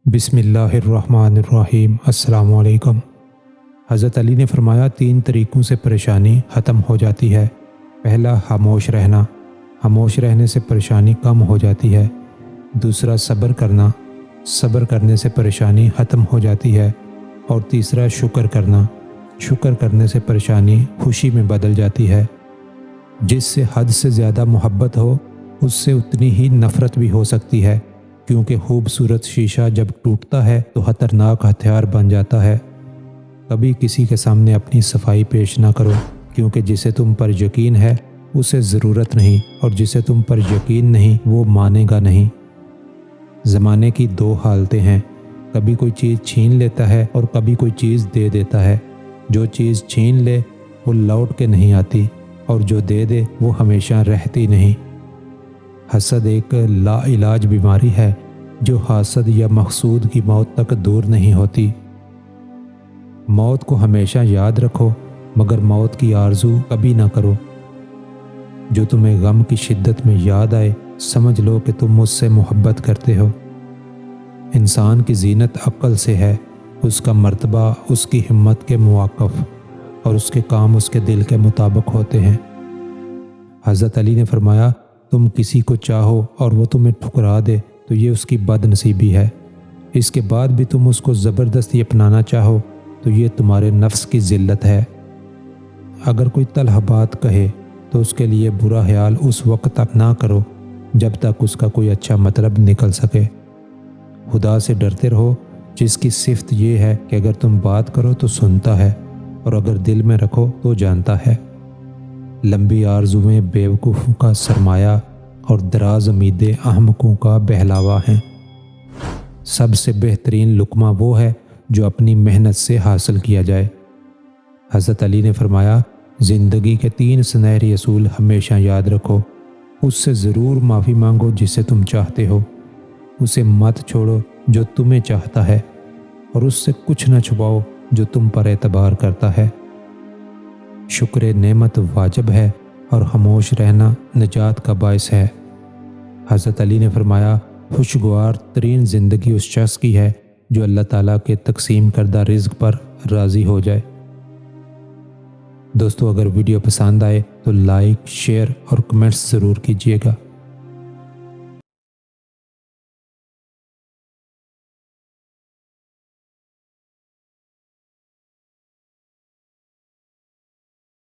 بسم اللہ الرحمن الرحیم۔ السلام علیکم۔ حضرت علی نے فرمایا 3 طریقوں سے پریشانی ختم ہو جاتی ہے۔ پہلا، خاموش رہنا، خاموش رہنے سے پریشانی کم ہو جاتی ہے۔ دوسرا، صبر کرنا، صبر کرنے سے پریشانی ختم ہو جاتی ہے۔ اور تیسرا، شکر کرنا، شکر کرنے سے پریشانی خوشی میں بدل جاتی ہے۔ جس سے حد سے زیادہ محبت ہو اس سے اتنی ہی نفرت بھی ہو سکتی ہے، کیونکہ خوبصورت شیشہ جب ٹوٹتا ہے تو خطرناک ہتھیار بن جاتا ہے۔ کبھی کسی کے سامنے اپنی صفائی پیش نہ کرو، کیونکہ جسے تم پر یقین ہے اسے ضرورت نہیں، اور جسے تم پر یقین نہیں وہ مانے گا نہیں۔ زمانے کی 2 حالتیں ہیں، کبھی کوئی چیز چھین لیتا ہے اور کبھی کوئی چیز دے دیتا ہے۔ جو چیز چھین لے وہ لوٹ کے نہیں آتی، اور جو دے دے وہ ہمیشہ رہتی نہیں۔ حسد ایک لا علاج بیماری ہے جو حاسد یا مقصود کی موت تک دور نہیں ہوتی۔ موت کو ہمیشہ یاد رکھو، مگر موت کی آرزو کبھی نہ کرو۔ جو تمہیں غم کی شدت میں یاد آئے سمجھ لو کہ تم مجھ سے محبت کرتے ہو۔ انسان کی زینت عقل سے ہے، اس کا مرتبہ اس کی ہمت کے مواقف اور اس کے کام اس کے دل کے مطابق ہوتے ہیں۔ حضرت علی نے فرمایا، تم کسی کو چاہو اور وہ تمہیں ٹھکرا دے تو یہ اس کی بد نصیبی ہے۔ اس کے بعد بھی تم اس کو زبردستی اپنانا چاہو تو یہ تمہارے نفس کی ذلت ہے۔ اگر کوئی تلخ بات کہے تو اس کے لیے برا خیال اس وقت تک نہ کرو جب تک اس کا کوئی اچھا مطلب نکل سکے۔ خدا سے ڈرتے رہو، جس کی صفت یہ ہے کہ اگر تم بات کرو تو سنتا ہے، اور اگر دل میں رکھو تو جانتا ہے۔ لمبی آرزویں بیوقوفوں کا سرمایہ اور دراز امیدیں احمقوں کا بہلاوا ہیں۔ سب سے بہترین لقمہ وہ ہے جو اپنی محنت سے حاصل کیا جائے۔ حضرت علی نے فرمایا، زندگی کے 3 سنہری اصول ہمیشہ یاد رکھو۔ اس سے ضرور معافی مانگو جسے تم چاہتے ہو، اسے مت چھوڑو جو تمہیں چاہتا ہے، اور اس سے کچھ نہ چھپاؤ جو تم پر اعتبار کرتا ہے۔ شکر نعمت واجب ہے اور خاموش رہنا نجات کا باعث ہے۔ حضرت علی نے فرمایا، خوشگوار ترین زندگی اس شخص کی ہے جو اللہ تعالیٰ کے تقسیم کردہ رزق پر راضی ہو جائے۔ دوستو، اگر ویڈیو پسند آئے تو لائک، شیئر اور کمنٹس ضرور کیجیے گا۔